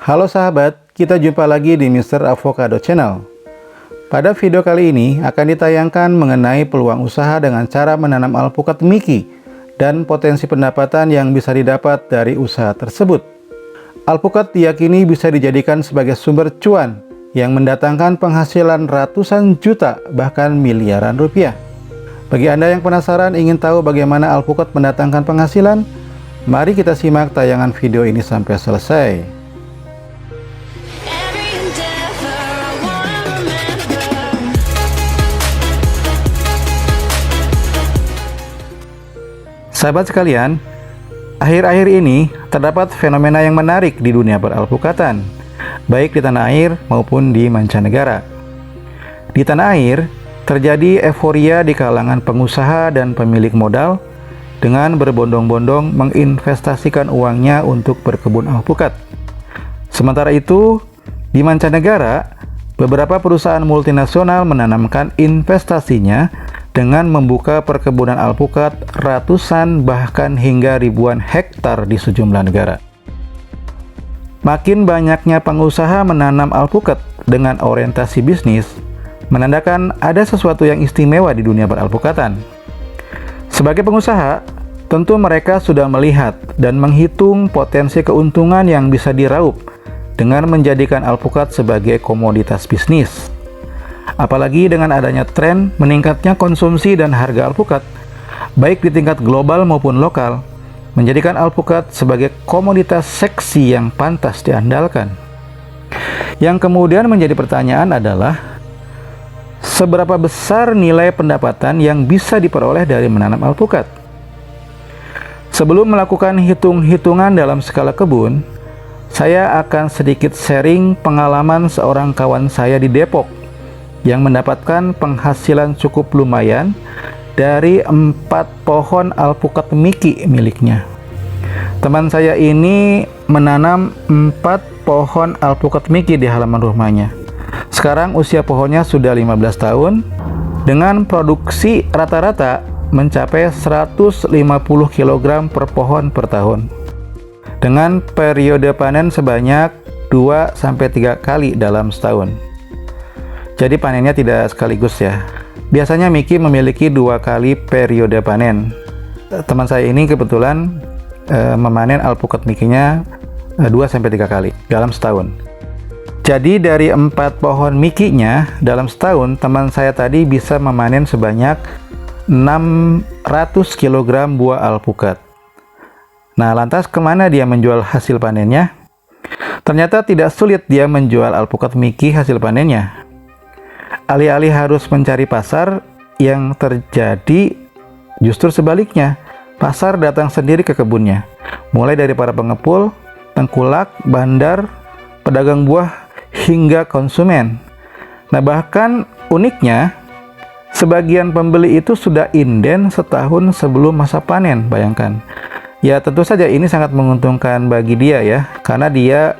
Halo sahabat, kita jumpa lagi di Mr. Avocado Channel. Pada video kali ini akan ditayangkan mengenai peluang usaha dengan cara menanam alpukat Mickey dan potensi pendapatan yang bisa didapat dari usaha tersebut. Alpukat diyakini bisa dijadikan sebagai sumber cuan yang mendatangkan penghasilan ratusan juta bahkan miliaran rupiah. Bagi Anda yang penasaran ingin tahu bagaimana alpukat mendatangkan penghasilan, mari kita simak tayangan video ini sampai selesai. Sahabat sekalian, akhir-akhir ini terdapat fenomena yang menarik di dunia peralpukatan, baik di tanah air maupun di mancanegara. Di tanah air, terjadi euforia di kalangan pengusaha dan pemilik modal dengan berbondong-bondong menginvestasikan uangnya untuk berkebun alpukat. Sementara itu, di mancanegara, beberapa perusahaan multinasional menanamkan investasinya dengan membuka perkebunan alpukat ratusan bahkan hingga ribuan hektar di sejumlah negara. Makin banyaknya pengusaha menanam alpukat dengan orientasi bisnis menandakan ada sesuatu yang istimewa di dunia peralpukatan. Sebagai pengusaha, tentu mereka sudah melihat dan menghitung potensi keuntungan yang bisa diraup dengan menjadikan alpukat sebagai komoditas bisnis. Apalagi dengan adanya tren meningkatnya konsumsi dan harga alpukat, baik di tingkat global maupun lokal, menjadikan alpukat sebagai komoditas seksi yang pantas diandalkan. Yang kemudian menjadi pertanyaan adalah, seberapa besar nilai pendapatan yang bisa diperoleh dari menanam alpukat? Sebelum melakukan hitung-hitungan dalam skala kebun, saya akan sedikit sharing pengalaman seorang kawan saya di Depok yang mendapatkan penghasilan cukup lumayan dari 4 pohon alpukat Mickey miliknya. Teman saya ini menanam 4 pohon alpukat Mickey di halaman rumahnya. Sekarang usia pohonnya sudah 15 tahun dengan produksi rata-rata mencapai 150 kg per pohon per tahun, dengan periode panen sebanyak 2-3 kali dalam setahun. Jadi panennya tidak sekaligus ya. Biasanya Mickey memiliki 2 kali periode panen. Teman saya ini kebetulan memanen alpukat Mickey-nya 2-3 kali dalam setahun. Jadi dari 4 pohon Mickey-nya dalam setahun, teman saya tadi bisa memanen sebanyak 600 kg buah alpukat. Nah, lantas kemana dia menjual hasil panennya? Ternyata tidak sulit dia menjual alpukat Mickey hasil panennya. Alih-alih harus mencari pasar, yang terjadi justru sebaliknya. Pasar datang sendiri ke kebunnya, mulai dari para pengepul, tengkulak, bandar, pedagang buah, hingga konsumen. Nah, bahkan uniknya, sebagian pembeli itu sudah inden setahun sebelum masa panen, bayangkan. Ya, tentu saja ini sangat menguntungkan bagi dia ya, karena dia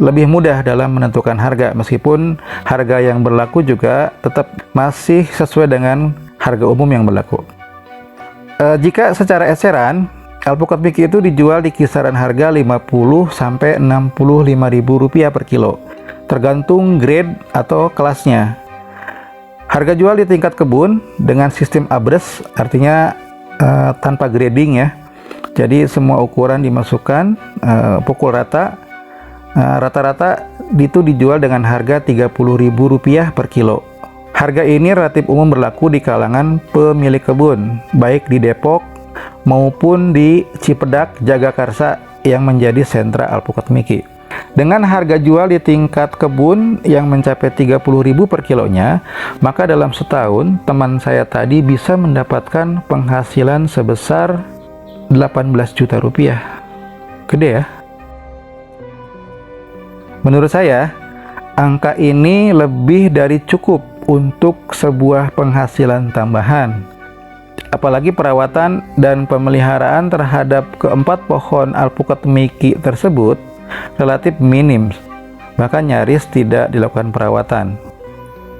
lebih mudah dalam menentukan harga, meskipun harga yang berlaku juga tetap masih sesuai dengan harga umum yang berlaku. Jika secara eceran, alpukat Mickey itu dijual di kisaran harga Rp55.000 per kilo, tergantung grade atau kelasnya. Harga jual di tingkat kebun dengan sistem abres, artinya tanpa grading ya. Jadi semua ukuran dimasukkan, pukul rata. Rata-rata itu dijual dengan harga Rp30.000 per kilo. Harga ini relatif umum berlaku di kalangan pemilik kebun, baik di Depok maupun di Cipedak, Jagakarsa yang menjadi sentra alpukat Mickey. Dengan harga jual di tingkat kebun yang mencapai Rp30.000 per kilonya, maka dalam setahun teman saya tadi bisa mendapatkan penghasilan sebesar Rp18 juta. Gede ya? Menurut saya, angka ini lebih dari cukup untuk sebuah penghasilan tambahan. Apalagi perawatan dan pemeliharaan terhadap keempat pohon alpukat Mickey tersebut relatif minim, bahkan nyaris tidak dilakukan perawatan.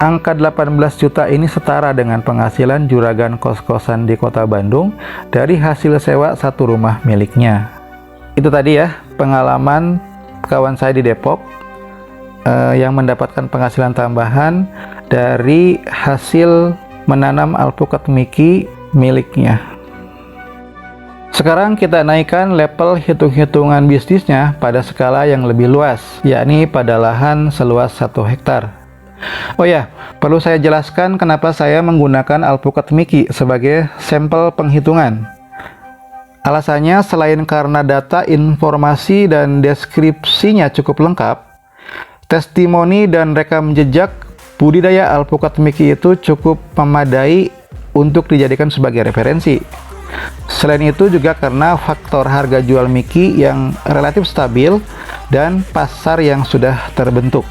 Angka 18 juta ini setara dengan penghasilan juragan kos-kosan di kota Bandung dari hasil sewa satu rumah miliknya. Itu tadi ya, pengalaman kawan saya di Depok yang mendapatkan penghasilan tambahan dari hasil menanam alpukat Mickey miliknya. Sekarang kita naikkan level hitung-hitungan bisnisnya pada skala yang lebih luas, yakni pada lahan seluas 1 hektar. Oh ya, perlu saya jelaskan kenapa saya menggunakan alpukat Mickey sebagai sampel penghitungan. Alasannya selain karena data, informasi, dan deskripsinya cukup lengkap, testimoni dan rekam jejak budidaya alpukat Mickey itu cukup memadai untuk dijadikan sebagai referensi. Selain itu juga karena faktor harga jual Mickey yang relatif stabil dan pasar yang sudah terbentuk.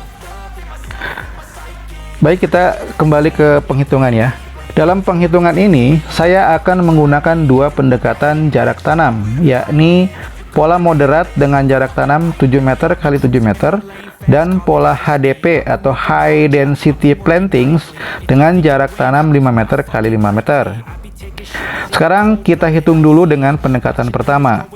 Baik, kita kembali ke penghitungan ya. Dalam penghitungan ini, saya akan menggunakan 2 pendekatan jarak tanam, yakni pola moderat dengan jarak tanam 7 meter x 7 meter dan pola HDP atau High Density Plantings dengan jarak tanam 5 meter x 5 meter. Sekarang kita hitung dulu dengan pendekatan pertama.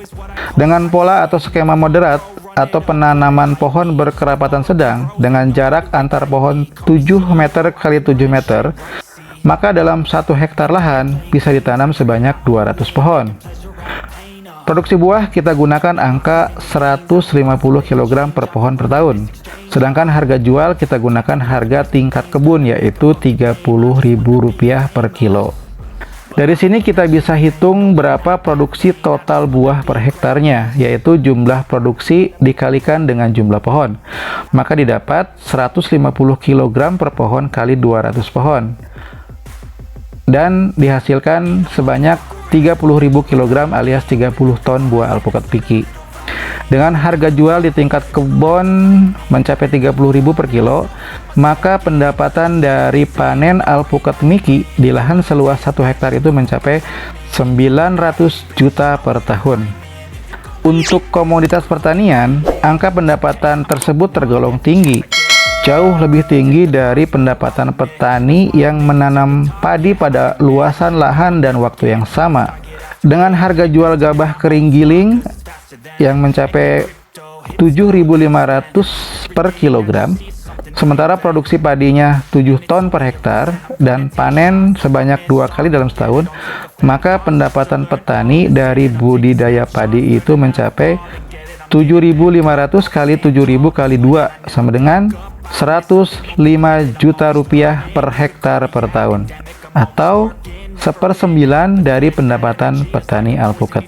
Dengan pola atau skema moderat atau penanaman pohon berkerapatan sedang dengan jarak antar pohon 7 meter x 7 meter, maka dalam 1 hektar lahan bisa ditanam sebanyak 200 pohon. Produksi buah kita gunakan angka 150 kg per pohon per tahun. Sedangkan harga jual kita gunakan harga tingkat kebun, yaitu Rp30.000 per kilo. Dari sini kita bisa hitung berapa produksi total buah per hektarnya, yaitu jumlah produksi dikalikan dengan jumlah pohon. Maka didapat 150 kg per pohon kali 200 pohon. Dan dihasilkan sebanyak 30.000 kg alias 30 ton buah alpukat Mickey. Dengan harga jual di tingkat kebun mencapai 30.000 per kilo, maka pendapatan dari panen alpukat Mickey di lahan seluas 1 hektar itu mencapai 900 juta per tahun. Untuk komoditas pertanian, angka pendapatan tersebut tergolong tinggi, jauh lebih tinggi dari pendapatan petani yang menanam padi pada luasan lahan dan waktu yang sama. Dengan harga jual gabah kering giling yang mencapai 7.500 per kilogram, sementara produksi padinya 7 ton per hektar dan panen sebanyak 2 kali dalam setahun, maka pendapatan petani dari budidaya padi itu mencapai 7.500 kali 7.000 kali 2 sama dengan 105 juta rupiah per hektar per tahun, atau 1/9 dari pendapatan petani alpukat.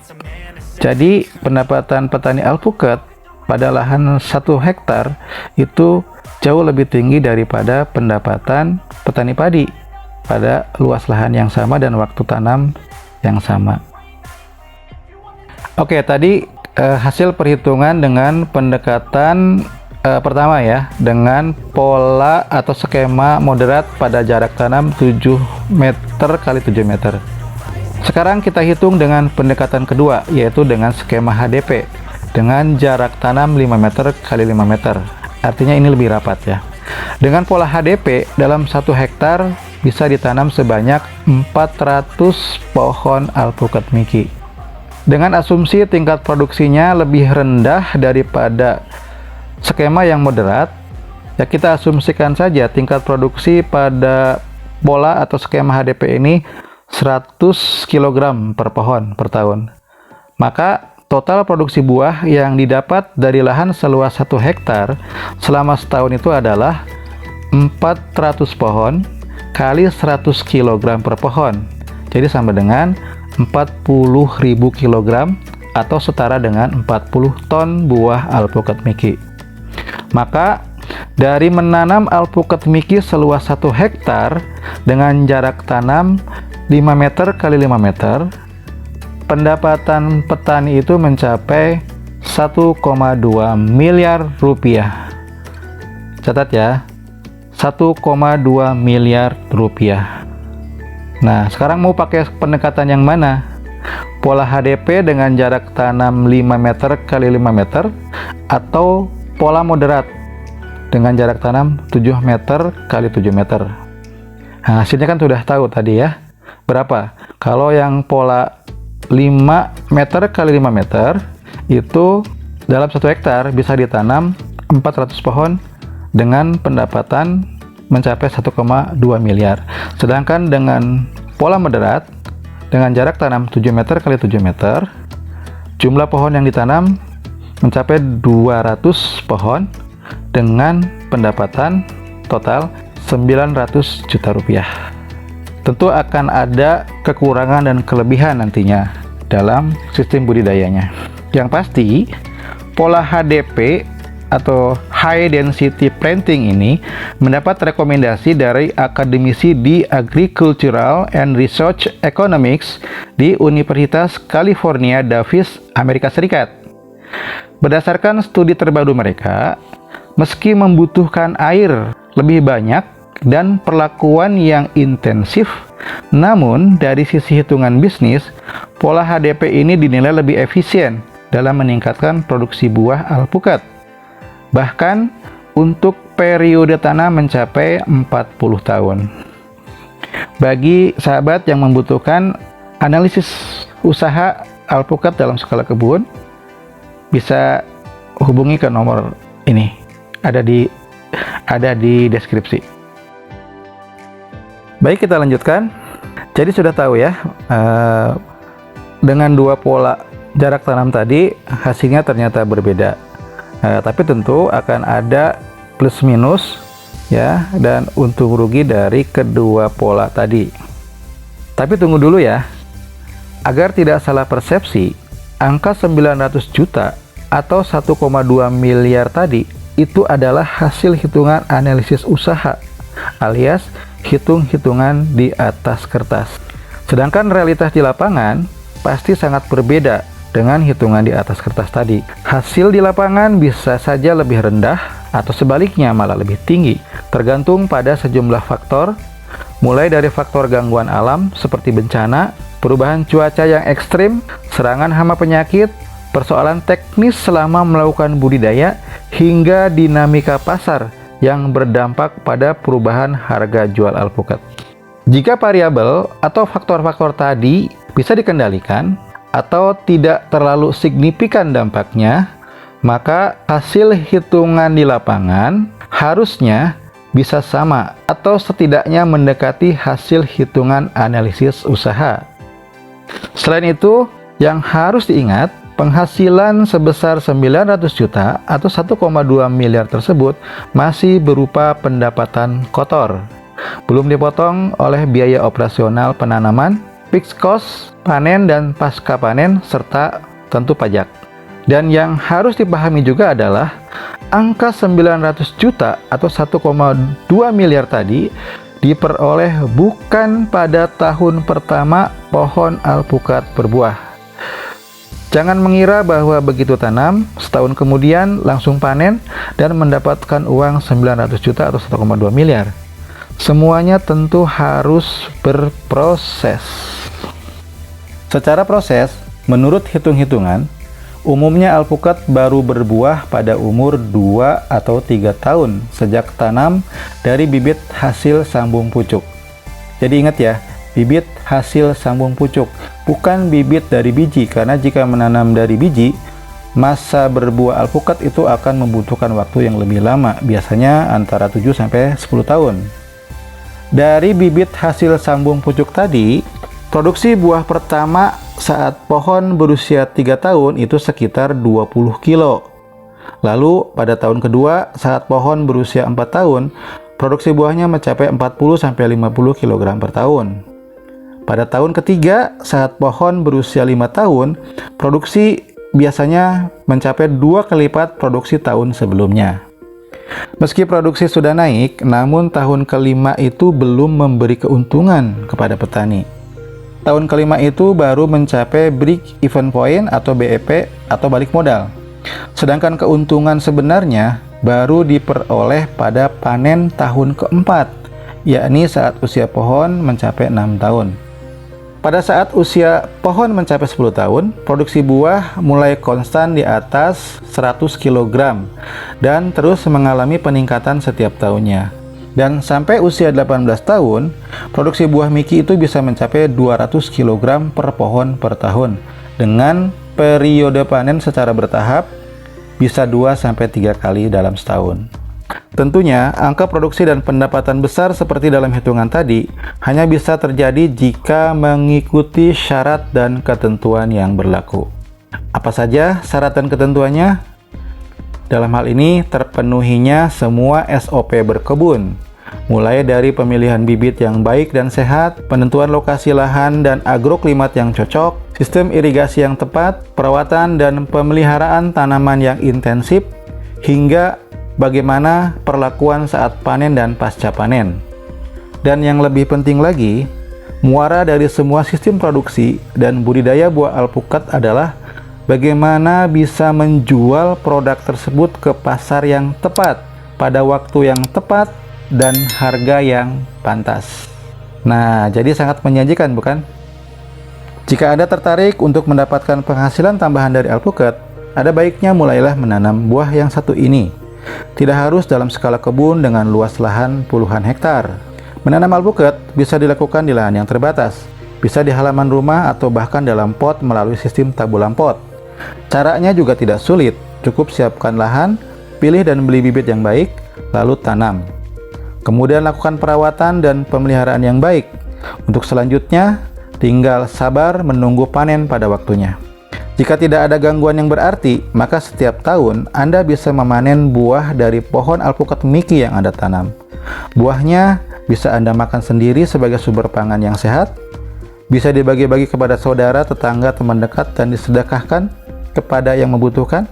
Jadi pendapatan petani alpukat pada lahan 1 hektar itu jauh lebih tinggi daripada pendapatan petani padi pada luas lahan yang sama dan waktu tanam yang sama. Oke, tadi hasil perhitungan dengan pendekatan pertama ya, dengan pola atau skema moderat pada jarak tanam 7 meter kali 7 meter. Sekarang kita hitung dengan pendekatan kedua, yaitu dengan skema HDP dengan jarak tanam 5 meter kali 5 meter. Artinya ini lebih rapat ya. Dengan pola HDP dalam 1 hektar bisa ditanam sebanyak 400 pohon alpukat Mickey. Dengan asumsi tingkat produksinya lebih rendah daripada skema yang moderat, ya kita asumsikan saja tingkat produksi pada pola atau skema HDP ini 100 kg per pohon per tahun. Maka total produksi buah yang didapat dari lahan seluas 1 hektar selama setahun itu adalah 400 pohon kali 100 kg per pohon. Jadi sama dengan 40.000 kg atau setara dengan 40 ton buah alpukat Mickey. Maka dari menanam alpukat Mickey seluas 1 hektar dengan jarak tanam 5 meter kali 5 meter, pendapatan petani itu mencapai 1,2 miliar rupiah. Catat ya, 1,2 miliar rupiah. Nah, sekarang mau pakai pendekatan yang mana? Pola HDP dengan jarak tanam 5 meter kali 5 meter atau pola moderat dengan jarak tanam 7 meter kali 7 meter. Nah, hasilnya kan sudah tahu tadi ya. Berapa? Kalau yang pola 5 meter kali 5 meter itu dalam 1 hektar bisa ditanam 400 pohon dengan pendapatan mencapai 1,2 miliar. Sedangkan dengan pola moderat, dengan jarak tanam 7 meter kali 7 meter, jumlah pohon yang ditanam mencapai 200 pohon dengan pendapatan total 900 juta rupiah. Tentu akan ada kekurangan dan kelebihan nantinya dalam sistem budidayanya. Yang pasti, pola HDP atau High Density Planting ini mendapat rekomendasi dari akademisi di Agricultural and Research Economics di Universitas California Davis, Amerika Serikat. Berdasarkan studi terbaru mereka, meski membutuhkan air lebih banyak dan perlakuan yang intensif, namun dari sisi hitungan bisnis, pola HDP ini dinilai lebih efisien dalam meningkatkan produksi buah alpukat. Bahkan untuk periode tanam mencapai 40 tahun. Bagi sahabat yang membutuhkan analisis usaha alpukat dalam skala kebun, bisa hubungi ke nomor ini, ada di deskripsi. Baik, kita lanjutkan. Jadi sudah tahu ya, dengan 2 pola jarak tanam tadi hasilnya ternyata berbeda. Tapi tentu akan ada plus minus ya, dan untung rugi dari kedua pola tadi. Tapi tunggu dulu ya, agar tidak salah persepsi, angka 900 juta atau 1,2 miliar tadi itu adalah hasil hitungan analisis usaha alias hitung-hitungan di atas kertas. Sedangkan realitas di lapangan pasti sangat berbeda dengan hitungan di atas kertas tadi. Hasil di lapangan bisa saja lebih rendah atau sebaliknya malah lebih tinggi, tergantung pada sejumlah faktor, mulai dari faktor gangguan alam seperti bencana, perubahan cuaca yang ekstrim, serangan hama penyakit, persoalan teknis selama melakukan budidaya, hingga dinamika pasar yang berdampak pada perubahan harga jual alpukat. Jika variabel atau faktor-faktor tadi bisa dikendalikan atau tidak terlalu signifikan dampaknya, maka hasil hitungan di lapangan harusnya bisa sama atau setidaknya mendekati hasil hitungan analisis usaha. Selain itu, yang harus diingat, penghasilan sebesar 900 juta atau 1,2 miliar tersebut masih berupa pendapatan kotor, belum dipotong oleh biaya operasional penanaman, fixed cost, panen dan pasca panen, serta tentu pajak. Dan yang harus dipahami juga adalah angka 900 juta atau 1,2 miliar tadi diperoleh bukan pada tahun pertama pohon alpukat berbuah. Jangan mengira bahwa begitu tanam, setahun kemudian langsung panen dan mendapatkan uang 900 juta atau 1,2 miliar. Semuanya tentu harus berproses. Secara proses, menurut hitung-hitungan, umumnya alpukat baru berbuah pada umur 2 atau 3 tahun sejak tanam dari bibit hasil sambung pucuk. Jadi ingat ya, bibit hasil sambung pucuk, bukan bibit dari biji, karena jika menanam dari biji, masa berbuah alpukat itu akan membutuhkan waktu yang lebih lama, biasanya antara 7-10 tahun. Dari bibit hasil sambung pucuk tadi, produksi buah pertama saat pohon berusia 3 tahun itu sekitar 20 kilo. Lalu pada tahun kedua saat pohon berusia 4 tahun, produksi buahnya mencapai 40-50 kg per tahun. Pada tahun ketiga saat pohon berusia 5 tahun, produksi biasanya mencapai 2 kali lipat produksi tahun sebelumnya. Meski produksi sudah naik, namun tahun kelima itu belum memberi keuntungan kepada petani. Tahun kelima itu baru mencapai break even point atau BEP atau balik modal. Sedangkan keuntungan sebenarnya baru diperoleh pada panen tahun keempat, yakni saat usia pohon mencapai 6 tahun. Pada saat usia pohon mencapai 10 tahun, produksi buah mulai konstan di atas 100 kg dan terus mengalami peningkatan setiap tahunnya. Dan sampai usia 18 tahun, produksi buah miki itu bisa mencapai 200 kg per pohon per tahun dengan periode panen secara bertahap bisa 2-3 kali dalam setahun. Tentunya, angka produksi dan pendapatan besar seperti dalam hitungan tadi hanya bisa terjadi jika mengikuti syarat dan ketentuan yang berlaku. Apa saja syarat dan ketentuannya? Dalam hal ini, terpenuhinya semua SOP berkebun, mulai dari pemilihan bibit yang baik dan sehat, penentuan lokasi lahan dan agroklimat yang cocok, sistem irigasi yang tepat, perawatan dan pemeliharaan tanaman yang intensif, hingga bagaimana perlakuan saat panen dan pasca panen. Dan yang lebih penting lagi, muara dari semua sistem produksi dan budidaya buah alpukat adalah bagaimana bisa menjual produk tersebut ke pasar yang tepat, pada waktu yang tepat, dan harga yang pantas. Nah, jadi sangat menjanjikan, bukan? Jika Anda tertarik untuk mendapatkan penghasilan tambahan dari alpukat, ada baiknya mulailah menanam buah yang satu ini. Tidak harus dalam skala kebun dengan luas lahan puluhan hektar. Menanam alpukat bisa dilakukan di lahan yang terbatas, bisa di halaman rumah atau bahkan dalam pot melalui sistem tabulam pot. Caranya juga tidak sulit, cukup siapkan lahan, pilih dan beli bibit yang baik, lalu tanam. Kemudian lakukan perawatan dan pemeliharaan yang baik. Untuk selanjutnya, tinggal sabar menunggu panen pada waktunya. Jika tidak ada gangguan yang berarti, maka setiap tahun Anda bisa memanen buah dari pohon alpukat miki yang Anda tanam. Buahnya bisa Anda makan sendiri sebagai sumber pangan yang sehat, bisa dibagi-bagi kepada saudara, tetangga, teman dekat, dan disedekahkan kepada yang membutuhkan.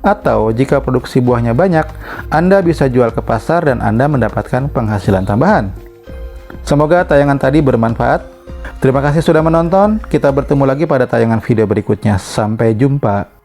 Atau jika produksi buahnya banyak, Anda bisa jual ke pasar dan Anda mendapatkan penghasilan tambahan. Semoga tayangan tadi bermanfaat. Terima kasih sudah menonton. Kita bertemu lagi pada tayangan video berikutnya. Sampai jumpa.